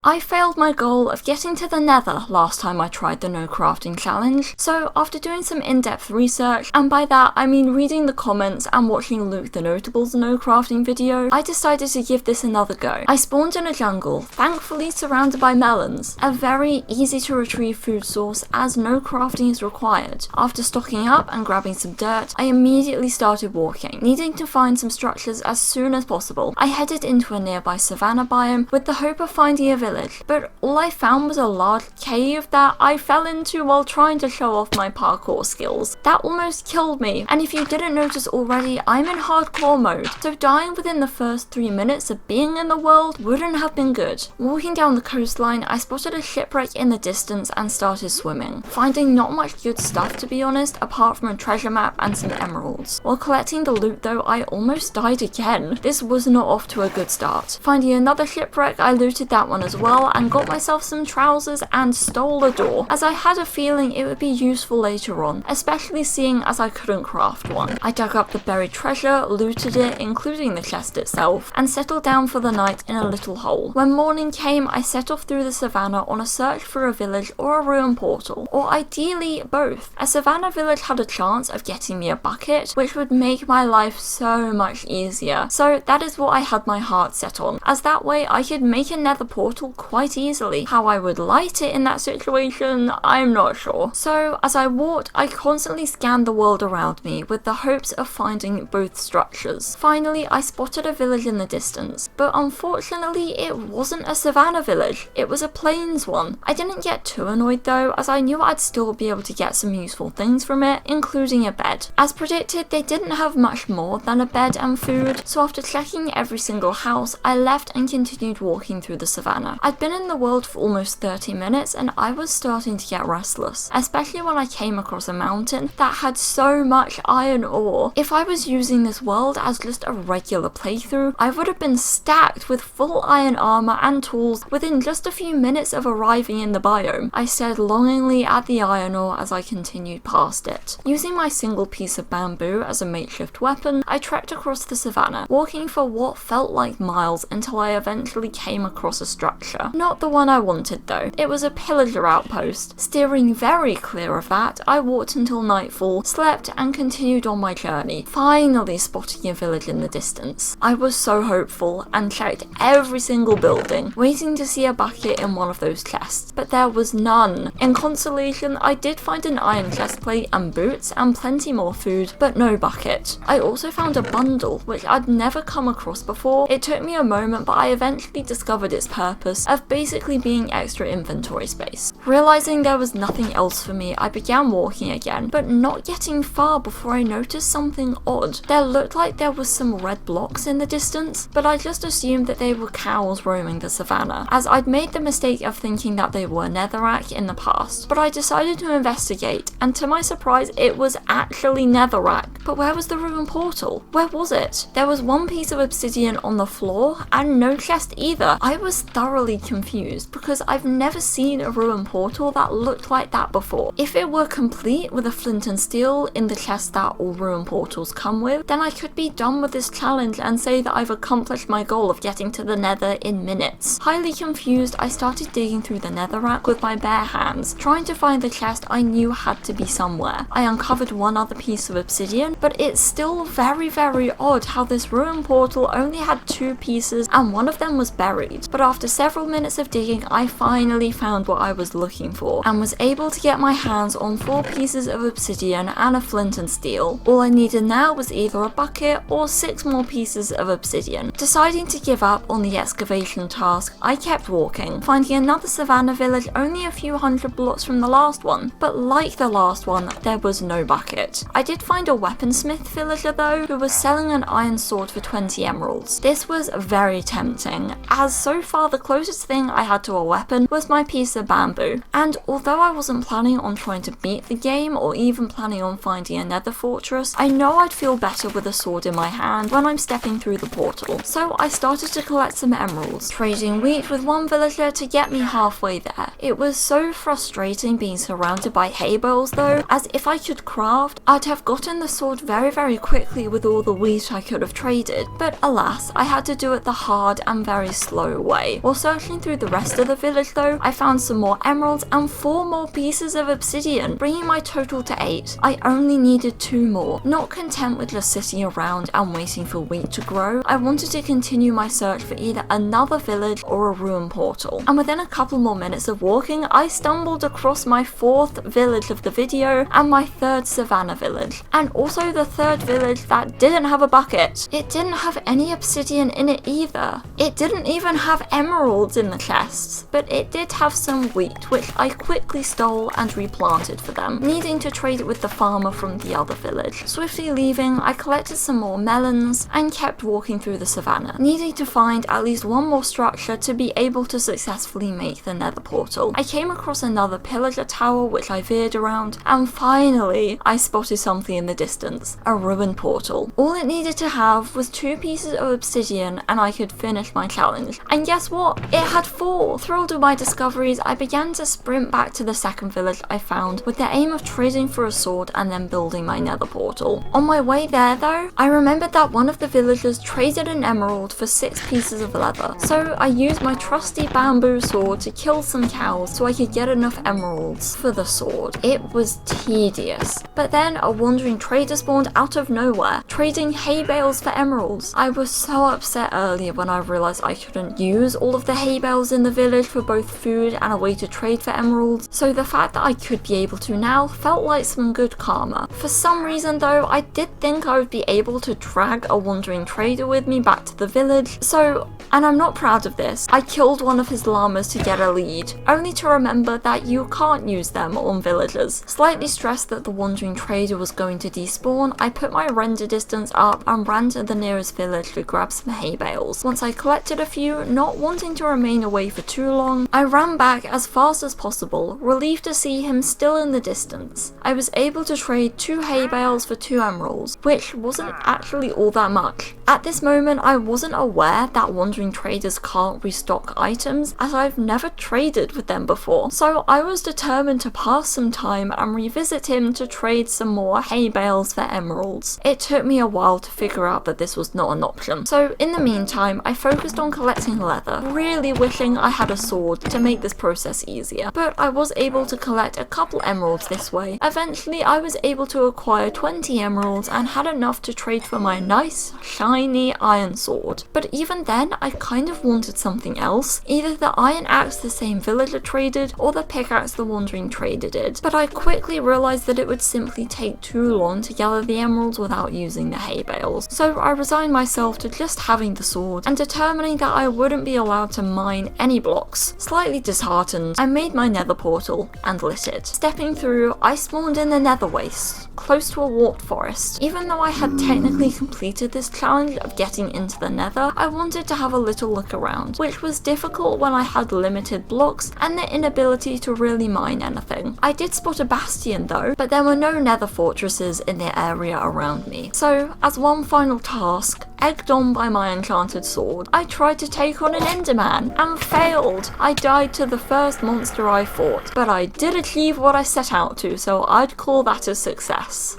I failed my goal of getting to the nether last time I tried the no crafting challenge, so after doing some in-depth research, and by that I mean reading the comments and watching Luke the Notable's no crafting video, I decided to give this another go. I spawned in a jungle, thankfully surrounded by melons, a very easy to retrieve food source as no crafting is required. After stocking up and grabbing some dirt, I immediately started walking, needing to find some structures as soon as possible. I headed into a nearby savanna biome with the hope of finding a village, but all I found was a large cave that I fell into while trying to show off my parkour skills. That almost killed me, and if you didn't notice already, I'm in hardcore mode, so dying within the first 3 minutes of being in the world wouldn't have been good. Walking down the coastline, I spotted a shipwreck in the distance and started swimming, finding not much good stuff to be honest, apart from a treasure map and some emeralds. While collecting the loot though, I almost died again. This was not off to a good start. Finding another shipwreck, I looted that one as well and got myself some trousers and stole a door, as I had a feeling it would be useful later on, especially seeing as I couldn't craft one. I dug up the buried treasure, looted it, including the chest itself, and settled down for the night in a little hole. When morning came, I set off through the savannah on a search for a village or a ruin portal, or ideally both. A savannah village had a chance of getting me a bucket, which would make my life so much easier, so that is what I had my heart set on, as that way I could make a nether portal quite easily. How I would light it in that situation, I'm not sure. So as I walked, I constantly scanned the world around me with the hopes of finding both structures. Finally, I spotted a village in the distance, but unfortunately it wasn't a savannah village, it was a plains one. I didn't get too annoyed though, as I knew I'd still be able to get some useful things from it, including a bed. As predicted, they didn't have much more than a bed and food, so after checking every single house, I left and continued walking through the savannah. I'd been in the world for almost 30 minutes and I was starting to get restless, especially when I came across a mountain that had so much iron ore. If I was using this world as just a regular playthrough, I would have been stacked with full iron armor and tools within just a few minutes of arriving in the biome. I stared longingly at the iron ore as I continued past it. Using my single piece of bamboo as a makeshift weapon, I trekked across the savannah, walking for what felt like miles until I eventually came across a structure. Not the one I wanted though. It was a pillager outpost. Steering very clear of that, I walked until nightfall, slept and continued on my journey, finally spotting a village in the distance. I was so hopeful and checked every single building, waiting to see a bucket in one of those chests, but there was none. In consolation, I did find an iron chestplate and boots and plenty more food, but no bucket. I also found a bundle, which I'd never come across before. It took me a moment, but I eventually discovered its purpose of basically being extra inventory space. Realizing there was nothing else for me, I began walking again, but not getting far before I noticed something odd. There looked like there was some red blocks in the distance, but I just assumed that they were cows roaming the savannah, as I'd made the mistake of thinking that they were netherrack in the past. But I decided to investigate, and to my surprise, it was actually netherrack. But where was the ruin portal? Where was it? There was one piece of obsidian on the floor, and no chest either. I was thoroughly confused, because I've never seen a ruin portal that looked like that before. If it were complete with a flint and steel in the chest that all ruin portals come with, then I could be done with this challenge and say that I've accomplished my goal of getting to the nether in minutes. Highly confused, I started digging through the netherrack with my bare hands, trying to find the chest I knew had to be somewhere. I uncovered one other piece of obsidian, but it's still very odd how this ruin portal only had 2 pieces and one of them was buried. But after several minutes of digging, I finally found what I was looking for and was able to get my hands on 4 pieces of obsidian and a flint and steel. All I needed now was either a bucket or 6 more pieces of obsidian. Deciding to give up on the excavation task, I kept walking, finding another savannah village only a few hundred blocks from the last one, but like the last one, there was no bucket. I did find a weaponsmith villager though, who was selling an iron sword for 20 emeralds. This was very tempting, as so far the closest thing I had to a weapon was my piece of bamboo, and although I wasn't planning on trying to beat the game or even planning on finding a nether fortress, I know I'd feel better with a sword in my hand when I'm stepping through the portal. So I started to collect some emeralds, trading wheat with one villager to get me halfway there. It was so frustrating being surrounded by hay bales though, as if I could craft, I'd have gotten the sword filled very quickly with all the wheat I could have traded, but alas, I had to do it the hard and very slow way. While searching through the rest of the village though, I found some more emeralds and 4 more pieces of obsidian, bringing my total to 8. I only needed 2 more. Not content with just sitting around and waiting for wheat to grow, I wanted to continue my search for either another village or a ruin portal. And within a couple more minutes of walking, I stumbled across my 4th village of the video and my 3rd savannah village. And also the 3rd village that didn't have a bucket. It didn't have any obsidian in it either. It didn't even have emeralds in the chests, but it did have some wheat, which I quickly stole and replanted for them, needing to trade it with the farmer from the other village. Swiftly leaving, I collected some more melons and kept walking through the savannah, needing to find at least one more structure to be able to successfully make the nether portal. I came across another pillager tower which I veered around, and finally I spotted something in the distance, a ruined portal. All it needed to have was 2 pieces of obsidian and I could finish my challenge. And guess what? It had 4! Thrilled with my discoveries, I began to sprint back to the 2nd village I found with the aim of trading for a sword and then building my nether portal. On my way there though, I remembered that one of the villagers traded an emerald for 6 pieces of leather, so I used my trusty bamboo sword to kill some cows so I could get enough emeralds for the sword. It was tedious. But then a wandering trader spawned out of nowhere, trading hay bales for emeralds. I was so upset earlier when I realised I couldn't use all of the hay bales in the village for both food and a way to trade for emeralds, so the fact that I could be able to now felt like some good karma. For some reason though, I did think I would be able to drag a wandering trader with me back to the village, so, and I'm not proud of this, I killed one of his llamas to get a lead, only to remember that you can't use them on villagers. Slightly stressed that the wandering trader was going to despawn, I put my render distance up and ran to the nearest village to grab some hay bales. Once I collected a few, not wanting to remain away for too long, I ran back as fast as possible, relieved to see him still in the distance. I was able to trade 2 hay bales for 2 emeralds, which wasn't actually all that much. At this moment, I wasn't aware that wandering traders can't restock items, as I've never traded with them before, so I was determined to pass some time and revisit him to trade some more hay bales for emeralds. It took me a while to figure out that this was not an option, so in the meantime I focused on collecting leather, really wishing I had a sword to make this process easier, but I was able to collect a couple emeralds this way. Eventually I was able to acquire 20 emeralds and had enough to trade for my nice, shiny iron sword. But even then I kind of wanted something else, either the iron axe the same villager traded or the pickaxe the wandering trader did, but I quickly realised that it would simply take too long to gather the emeralds without using the hay bales, so I resigned myself to just having the sword and determining that I wouldn't be allowed to mine any blocks. Slightly disheartened, I made my nether portal and lit it. Stepping through, I spawned in the nether waste, close to a warped forest. Even though I had technically completed this challenge of getting into the nether, I wanted to have a little look around, which was difficult when I had limited blocks and the inability to really mine anything. I did spot a bastion though, but there were no nether fortresses in the area around me. So, as one final task, egged on by my enchanted sword, I tried to take on an enderman and failed. I died to the first monster I fought, but I did achieve what I set out to, so I'd call that a success.